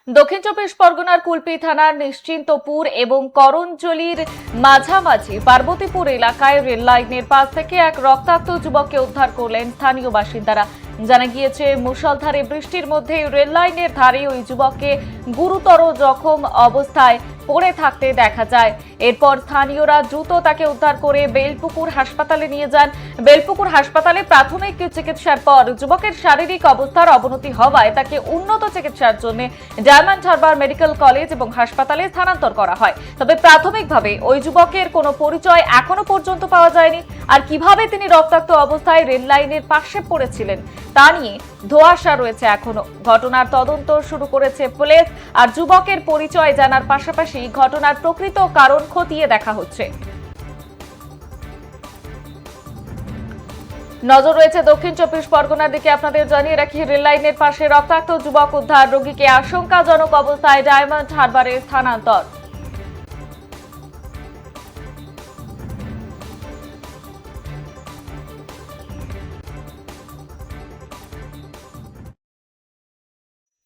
দক্ষিণ চব্বিশ পরগনার কুলপি থানার নিশ্চিন্তপুর এবং করঞ্জলির মাঝামাঝি পার্বতীপুর এলাকায় রেললাইনের পাশ থেকে এক রক্তাক্ত যুবককে উদ্ধার করলেন স্থানীয় বাসিন্দারা। জানা গিয়েছে, মুষলধারে বৃষ্টির মধ্যে রেললাইনের ধারে ওই যুবককে গুরুতর জখম অবস্থায় পড়ে থাকতে দেখা যায়। এরপর স্থানীয়রা দ্রুত তাকে উদ্ধার করে বেলপুকুর হাসপাতালে নিয়ে যান। বেলপুকুর হাসপাতালে প্রাথমিক চিকিৎসার পর যুবকের শারীরিক অবস্থার অবনতি হওয়ায় তাকে উন্নত চিকিৎসার জন্য ডায়মন্ড হারবার মেডিকেল কলেজ এবং হাসপাতালে স্থানান্তর করা হয়। তবে প্রাথমিকভাবে ওই যুবকের কোনো পরিচয় এখনো পর্যন্ত পাওয়া যায়নি। আর কিভাবে তিনি রক্তাক্ত অবস্থায় রেল লাইনের পাশে পড়েছিলেন তা নিয়ে ধোঁয়াশা রয়েছে এখনো। ঘটনার তদন্ত শুরু করেছে পুলিশ। আর যুবকের পরিচয় জানার পাশাপাশি ঘটনার প্রকৃত কারণ খতিয়ে দেখা হচ্ছে। নজর রয়েছে দক্ষিণ চব্বিশ পরগনার দিকে। আপনাদের জানিয়ে রাখি, রেল লাইনের পাশে রক্তাক্ত যুবক উদ্ধার, রোগীকে আশঙ্কাজনক অবস্থায় ডায়মন্ড হারবারে স্থানান্তর।